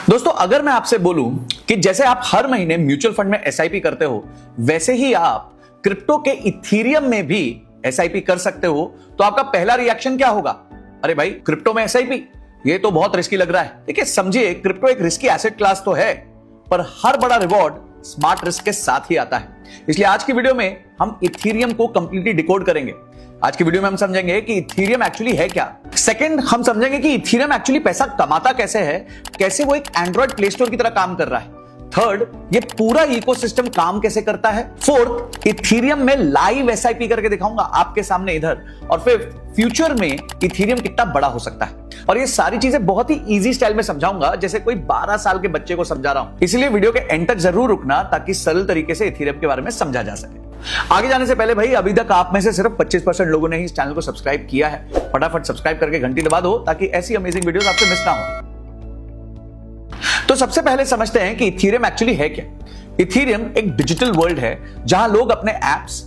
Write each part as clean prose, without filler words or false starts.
दोस्तों अगर मैं आपसे बोलूं कि जैसे आप हर महीने म्यूचुअल फंड में एसआईपी करते हो, वैसे ही आप क्रिप्टो के इथीरियम में भी एसआईपी कर सकते हो, तो आपका पहला रिएक्शन क्या होगा? अरे भाई, क्रिप्टो में एसआईपी, ये तो बहुत रिस्की लग रहा है। देखिए समझिए, क्रिप्टो एक रिस्की एसेट क्लास तो है, पर हर बड़ा रिवॉर्ड स्मार्ट रिस्क के साथ ही आता है। इसलिए आज की वीडियो में हम इथीरियम को कंप्लीटली डिकोड करेंगे। आज की वीडियो में हम समझेंगे कि इथीरियम एक्चुअली है क्या। सेकंड, हम समझेंगे कि इथीरियम एक्चुअली पैसा कमाता कैसे है, कैसे वो एक एंड्रॉइड प्ले स्टोर की तरह काम कर रहा है। थर्ड, ये पूरा इकोसिस्टम काम कैसे करता है। फोर्थ, इथीरियम में लाइव एसआईपी करके दिखाऊंगा आपके सामने इधर। और फिफ्थ, फ्यूचर में इथीरियम कितना बड़ा हो सकता है। और ये सारी चीजें बहुत ही इजी स्टाइल में समझाऊंगा, जैसे कोई 12 साल के बच्चे को समझा रहा हूं। इसलिए वीडियो के एंड तक जरूर रुकना, ताकि सरल तरीके से इथीरियम के बारे में समझा जा सके। आगे जाने से पहले भाई, अभी तक आप में से सिर्फ 25% लोगों ने ही इस चैनल को सब्सक्राइब किया है। फटाफट सब्सक्राइब करके घंटी दबा दो, ताकि ऐसी अमेजिंग वीडियोस आपसे मिस ना हो। तो सबसे पहले समझते हैं कि इथीरियम एक्चुअली है क्या। इथीरियम एक डिजिटल वर्ल्ड है जहां लोग अपने एप्स,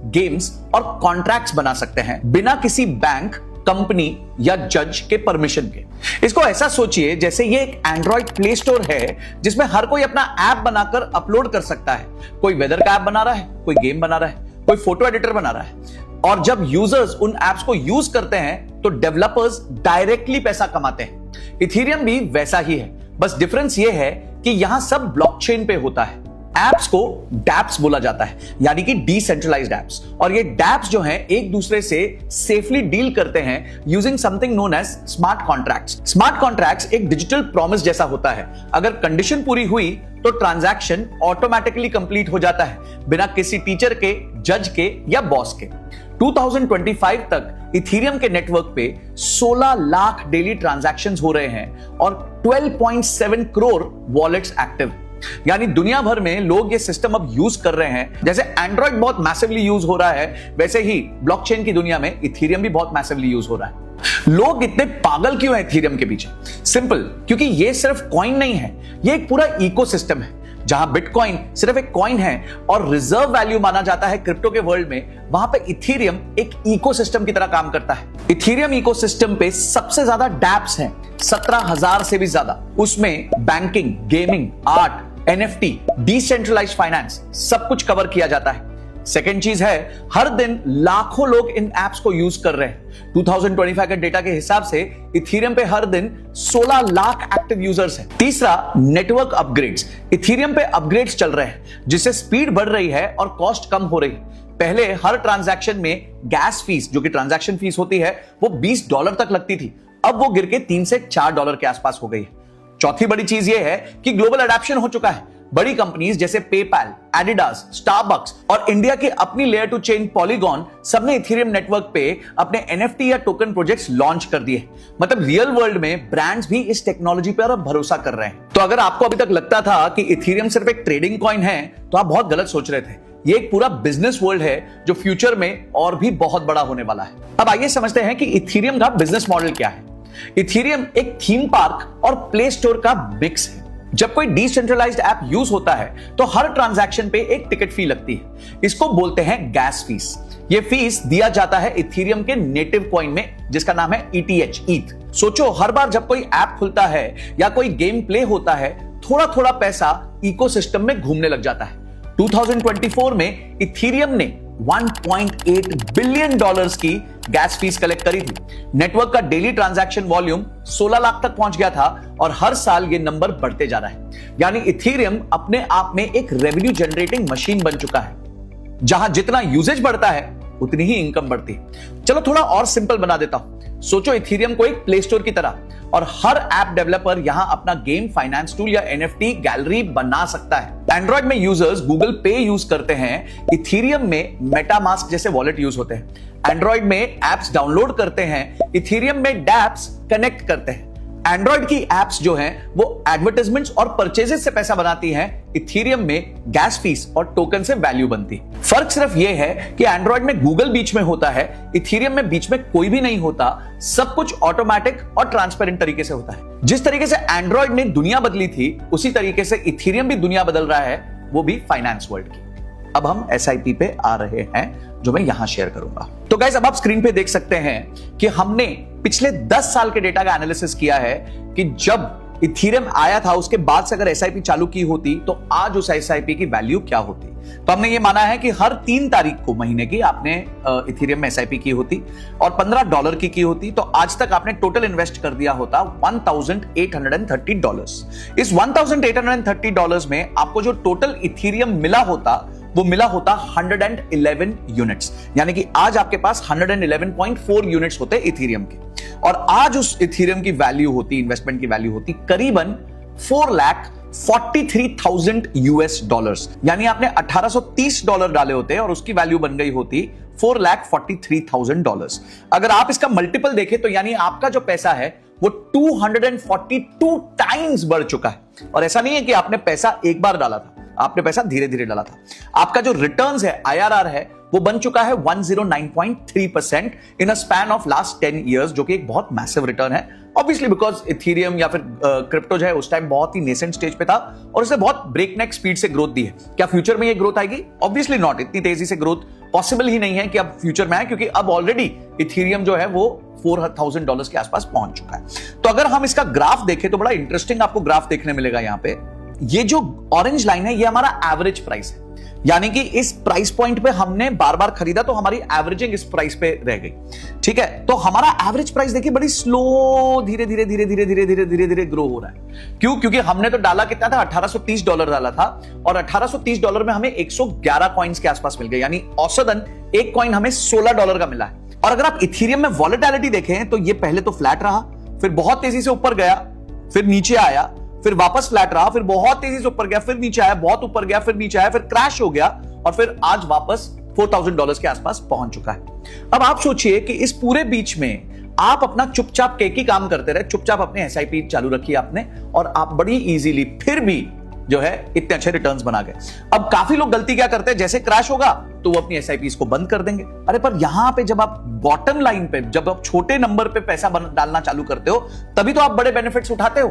गेम्स और कॉन्ट्रैक्ट्स बना सकते हैं बिना किसी बैंक, कंपनी या जज के परमिशन के। इसको ऐसा सोचिए जैसे ये एक एंड्रॉइड प्ले स्टोर है, जिसमें हर कोई अपना ऐप बनाकर अपलोड कर सकता है। कोई वेदर का ऐप बना रहा है, कोई गेम बना रहा है, कोई फोटो एडिटर बना रहा है। और जब यूजर्स उन एप्स को यूज करते हैं तो डेवलपर्स डायरेक्टली पैसा कमाते हैं। इथीरियम भी वैसा ही है, बस डिफरेंस ये है कि यहां सब ब्लॉकचेन पे होता है। एप्स को डैप्स बोला जाता है, यानी कि डिसेंट्रलाइज्ड एप्स। और ये डैप्स जो हैं एक दूसरे से सेफली डील करते हैं using something known as smart contracts. Smart contracts एक डिजिटल प्रॉमिस जैसा होता है। अगर कंडीशन पूरी हुई तो ट्रांजैक्शन ऑटोमेटिकली कंप्लीट हो जाता है, बिना किसी टीचर के, जज के या बॉस के। 2025 तक इथीरियम के नेटवर्क पे 16 लाख डेली ट्रांजैक्शंस हो रहे हैं और 12.7 करोड़ वॉलेट्स एक्टिव। यानी दुनिया भर में लोग ये सिस्टम अब यूज कर रहे हैं। जैसे एंड्रॉइड बहुत मैसिवली यूज हो रहा है, वैसे ही ब्लॉकचेन की दुनिया में इथीरियम भी बहुत मैसिवली यूज हो रहा है। लोग इतने पागल क्यों हैं इथीरियम के पीछे? सिंपल, क्योंकि ये सिर्फ कॉइन नहीं है, ये एक पूरा इकोसिस्टम है। जहां बिटकॉइन सिर्फ एक कॉइन है और रिजर्व वैल्यू माना जाता है क्रिप्टो के वर्ल्ड में, वहां पे इथीरियम एक इकोसिस्टम की तरह काम करता है। इथीरियम इकोसिस्टम पे सबसे ज्यादा डैप्स हैं, 17,000 से भी ज्यादा। उसमें banking, gaming, art, NFT, decentralized finance, सब कुछ कवर किया जाता है। सेकेंड चीज है, हर दिन लाखों लोग इन एप्स को यूज कर रहे हैं। 2025 के डेटा के हिसाब से इथीरियम पे हर दिन 16 लाख एक्टिव यूजर्स हैं। तीसरा, नेटवर्क अपग्रेड्स। इथीरियम पे अपग्रेड्स चल रहे हैं, जिससे स्पीड बढ़ रही है और कॉस्ट कम हो रही है। पहले हर ट्रांजैक्शन में गैस फीस, जो कि ट्रांजैक्शन फीस होती है, वो $20 तक लगती थी। अब वो गिर के $3 से $4 के आसपास हो गई है। चौथी बड़ी चीज ये है कि ग्लोबल अडॉप्शन हो चुका है। बड़ी कंपनीज जैसे पेपैल, एडिडास, स्टारबक्स और इंडिया की अपनी लेयर टू चेन पॉलीगॉन, सबने इथीरियम नेटवर्क पे अपने एनएफटी या टोकन प्रोजेक्ट्स लॉन्च कर दिए। मतलब रियल वर्ल्ड में ब्रांड्स भी इस टेक्नोलॉजी पर अब भरोसा कर रहे हैं। तो अगर आपको अभी तक लगता था कि इथीरियम सिर्फ एक ट्रेडिंग कॉइन है, तो आप बहुत गलत सोच रहे थे। ये एक पूरा बिजनेस वर्ल्ड है, जो फ्यूचर में और भी बहुत बड़ा होने वाला है। अब आइए समझते हैं कि इथीरियम का बिजनेस मॉडल क्या है। इथीरियम एक थीम पार्क और प्ले स्टोर का मिक्स है। जब कोई डिसेंट्रलाइज्ड ऐप यूज होता है तो हर ट्रांजैक्शन पे एक टिकट फी लगती है। इसको बोलते हैं गैस फीस। ये फीस दिया जाता है इथीरियम के नेटिव कॉइन में, जिसका नाम है ETH, ईथ। सोचो, हर बार जब कोई ऐप खुलता है या कोई गेम प्ले होता है, थोड़ा थोड़ा पैसा इकोसिस्टम में घूमने लग जाता है। 2024 में इथीरियम ने $1.8 बिलियन की गैस फीस कलेक्ट करी थी। नेटवर्क का डेली ट्रांजैक्शन वॉल्यूम 16 लाख तक पहुंच गया था और हर साल ये नंबर बढ़ते जा रहा है। यानी इथीरियम अपने आप में एक रेवेन्यू जनरेटिंग मशीन बन चुका है। जहां जितना यूजेज बढ़ता है, उतनी ही इनकम बढ़ती है। चलो थोड़ा और सिंपल बना देता हूं। सोचो इथीरियम को एक प्ले स्टोर की तरह, और हर ऐप डेवलपर यहां अपना गेम, फाइनेंस टूल या एनएफटी गैलरी बना सकता है। एंड्रॉइड में यूजर्स गूगल पे यूज करते हैं, इथीरियम में मेटामास्क जैसे वॉलेट यूज होते हैं। एंड्रॉइड में एप्स डाउनलोड करते हैं, इथीरियम में डैप्स कनेक्ट करते हैं। एंड्रॉइड की एप्स जो हैं वो एडवर्टाइजमेंट्स और परचेजेस से पैसा बनाती हैं, इथीरियम में गैस फीस और टोकन से वैल्यू बनती है। फर्क सिर्फ ये है कि एंड्रॉइड में गूगल बीच में होता है, इथीरियम में बीच में कोई भी नहीं होता। सब कुछ ऑटोमेटिक और ट्रांसपेरेंट तरीके से होता है। जिस तरीके से एंड्रॉइड ने दुनिया बदली थी, उसी तरीके से इथीरियम भी दुनिया बदल रहा है, वो भी फाइनेंस वर्ल्ड की। अब हम एसआईपी पे आ रहे हैं, जो मैं यहां शेयर करूंगा। तो गाइस, अब आप स्क्रीन पे देख सकते हैं कि हमने पिछले 10 साल के डेटा का एनालिसिस किया है कि जब इथेरियम आया था उसके बाद से अगर एसआईपी चालू की होती तो आज उस एसआईपी की वैल्यू क्या होती। तो हमने ये माना है कि हर 3 तारीख को महीने की आपने इथेरियम में एसआईपी की होती और $15 की होती, तो आज तक आपने टोटल इन्वेस्ट कर दिया होता $1,830। इस $1,830 में आपको जो टोटल इथेरियम मिला होता वो मिला होता 111 यूनिट्स, यानी कि आज आपके पास 111.4 यूनिट्स होते इथेरियम के, और आज उस इथेरियम की वैल्यू होती, इन्वेस्टमेंट की वैल्यू होती करीबन $4,43,000 US, यानी आपने $1,830 डाले होते और उसकी वैल्यू बन गई होती $4,43,000। अगर आप इसका मल्टीपल देखें तो यानी आपका जो पैसा है वो 242 टाइम्स बढ़ चुका है। और ऐसा नहीं है कि आपने पैसा एक बार डाला था, आपने पैसा धीरे धीरे डाला था। आपका जो रिटर्न्स है, IRR है, वो बन चुका है 109.3% in a span of last 10 years, जो कि एक बहुत मैसिव रिटर्न है। ऑब्वियसली बिकॉज इथेरियम या फिर क्रिप्टो जो है उस टाइम बहुत ही नेसेंट स्टेज पे था और इसने बहुत ब्रेकनेक स्पीड से ग्रोथ दी है। क्या फ्यूचर में ये ग्रोथ आएगी? Obviously not. इतनी तेजी से ग्रोथ पॉसिबल ही नहीं है कि अब फ्यूचर में आए, क्योंकि अब ऑलरेडी इथेरियम जो है वो $4,000 के आसपास पहुंच चुका है। तो अगर हम इसका ग्राफ देखें तो बड़ा इंटरेस्टिंग आपको ग्राफ देखने मिलेगा। यहां पे ये जो ऑरेंज लाइन है ये हमारा एवरेज प्राइस है, यानी कि इस प्राइस पॉइंट पे हमने बार बार खरीदा तो हमारी एवरेजिंग इस प्राइस पे रह गई। ठीक है, तो हमारा एवरेज प्राइस देखिए बड़ी स्लो धीरे धीरे धीरे धीरे धीरे धीरे धीरे धीरे ग्रो हो रहा है। क्यों? क्योंकि हमने तो डाला कितना था, $1,830 डाला था और $1,830 में हमें 111 कॉइन्स के आसपास मिल गए, यानी औसतन एक कॉइन हमें $16 का मिला है। और अगर आप इथेरियम में वॉलेटिलिटी देखें तो ये पहले तो फ्लैट रहा, फिर बहुत तेजी से ऊपर गया, फिर नीचे आया, फिर वापस फ्लैट रहा, फिर बहुत तेजी से ऊपर गया, फिर नीचे आया, बहुत ऊपर गया, फिर नीचे आया, फिर क्रैश हो गया और फिर आज वापस $4,000 के आसपास पहुंच चुका है। अब आप सोचिए कि इस पूरे बीच में आप अपना चुपचाप एक ही काम करते रहे, चुपचाप अपने एसआईपी चालू रखी आपने और आप बड़ी इजीली फिर भी जो है इतने अच्छे रिटर्न्स बना गए। अब काफी लोग गलती क्या करते हैं, जैसे क्रैश होगा तो वो अपनी एसआईपी को बंद कर देंगे। अरे पर यहां पे जब आप बॉटम लाइन पे, जब आप छोटे नंबर पे पैसा डालना चालू करते हो तभी तो आप बड़े बेनिफिट्स उठाते हो।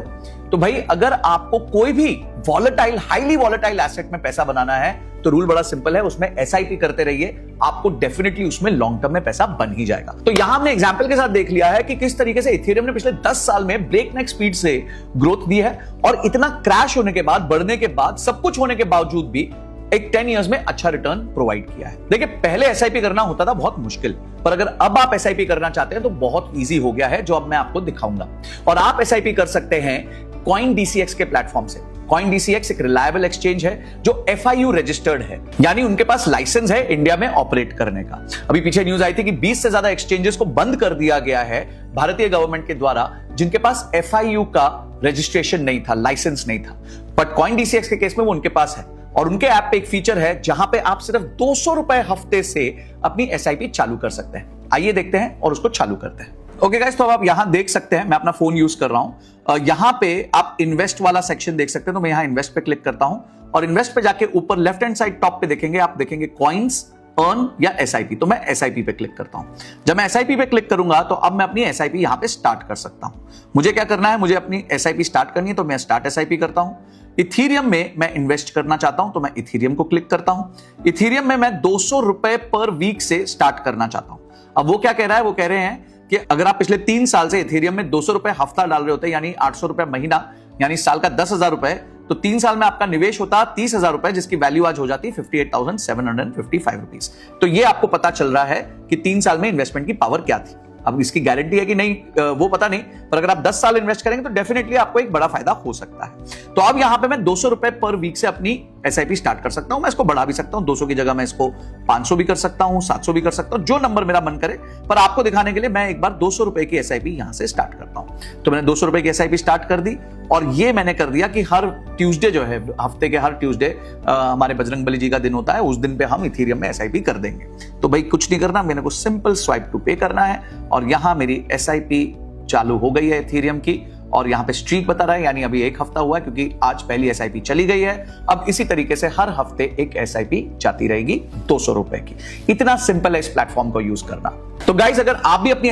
तो भाई अगर आपको कोई भी वॉलेटाइल, हाईली वॉलेटाइल एसेट में पैसा बनाना है तो रूल बड़ा सिंपल है, उसमें एसआईपी करते रहिए, आपको डेफिनेटली उसमें लॉन्ग टर्म में पैसा बन ही जाएगा। तो यहां हमने एग्जांपल के साथ देख लिया है कि किस तरीके से इथेरियम ने पिछले 10 साल में ब्रेकनेक स्पीड से ग्रोथ दी है और इतना क्रैश होने के बाद, बढ़ने के बाद, सब कुछ होने के बावजूद भी एक 10 इयर्स में अच्छा रिटर्न प्रोवाइड किया है। देखिए पहले एसआईपी करना होता था बहुत मुश्किल, पर अगर अब आप एसआईपी करना चाहते हैं तो बहुत इजी हो गया है, जो अब मैं आपको दिखाऊंगा। और आप एसआईपी कर सकते हैं CoinDCX के प्लेटफॉर्म से। CoinDCX एक रिलायबल एक्सचेंज है जो FIU रजिस्टर्ड है, यानी उनके पास लाइसेंस है इंडिया में ऑपरेट करने का। अभी पीछे न्यूज आई थी कि 20 से ज्यादा एक्सचेंजेस को बंद कर दिया गया है भारतीय गवर्नमेंट के द्वारा, जिनके पास FIU का रजिस्ट्रेशन नहीं था, लाइसेंस नहीं था। बट CoinDCX के केस में वो उनके पास है और उनके ऐप पे एक फीचर है जहां पे आप सिर्फ ₹200 हफ्ते से अपनी एसआईपी चालू कर सकते हैं। आइए देखते हैं और उसको चालू करते हैं। ओके गाइस, तो अब आप यहां देख सकते हैं, मैं अपना फोन यूज कर रहा हूं। यहां पे आप इन्वेस्ट वाला सेक्शन देख सकते हैं, तो मैं यहां इन्वेस्ट पे क्लिक करता हूं और इन्वेस्ट पे जाके ऊपर लेफ्ट हैंड साइड टॉप पे देखेंगे, आप देखेंगे कॉइन्स, अर्न या एसआईपी। तो मैं एसआईपी पे क्लिक करता हूं। जब मैं एसआईपी पे क्लिक करूंगा तो अब मैं अपनी एसआईपी यहां पे स्टार्ट कर सकता हूं। मुझे क्या करना है, मुझे अपनी एसआईपी स्टार्ट करनी है, तो मैं स्टार्ट एसआईपी करता हूं। इथेरियम में मैं इन्वेस्ट करना चाहता हूं तो मैं इथेरियम को क्लिक करता हूं। इथेरियम में मैं $200 पर वीक से स्टार्ट करना चाहता हूं। अब वो क्या कह रहा है, वो कह रहे हैं कि अगर आप पिछले 3 साल से इथेरियम में $200 हफ्ता डाल रहे होते, यानी $800 महीना, यानी साल का $10,000, तो 3 साल में आपका निवेश होता $30,000, जिसकी वैल्यू आज हो जाती ₹58,755। तो ये आपको पता चल रहा है कि 3 साल में इन्वेस्टमेंट की पावर क्या थी। अब इसकी गारंटी है कि नहीं वो पता नहीं, पर अगर आप 10 साल इन्वेस्ट करेंगे तो डेफिनेटली आपको एक बड़ा फायदा हो सकता है। तो अब यहां पे मैं $200 पर वीक से अपनी एसआईपी स्टार्ट कर सकता हूं। मैं इसको बढ़ा भी सकता हूं, 200 की जगह मैं इसको 500 भी कर सकता हूं, 700 भी कर सकता हूं, जो नंबर मेरा मन करे। पर आपको दिखाने के लिए मैं एक बार $200 की एसआईपी यहां से स्टार्ट करता हूं। तो मैंने $200 की एसआईपी स्टार्ट कर दी और ये मैंने कर दिया कि हर ट्यूसडे जो है, हफ्ते के हर ट्यूसडे हमारे बजरंगबली जी का दिन होता है, उस दिन पे हम इथेरियम में एसआईपी कर देंगे। तो भाई कुछ नहीं करना, मैंने को सिंपल स्वाइप टू पे करना है और यहां मेरी एसआईपी चालू हो गई है इथेरियम की और यहां पे स्ट्रीक बता रहा है, यानी अभी 1 हफ्ता हुआ है क्योंकि आज पहली एसआईपी चली गई है। अब इसी तरीके से हर हफ्ते एक एसआईपी जाती रहेगी $200 की। इतना सिंपल है इस प्लेटफॉर्म को यूज करना। तो गाइज अगर आप भी अपनी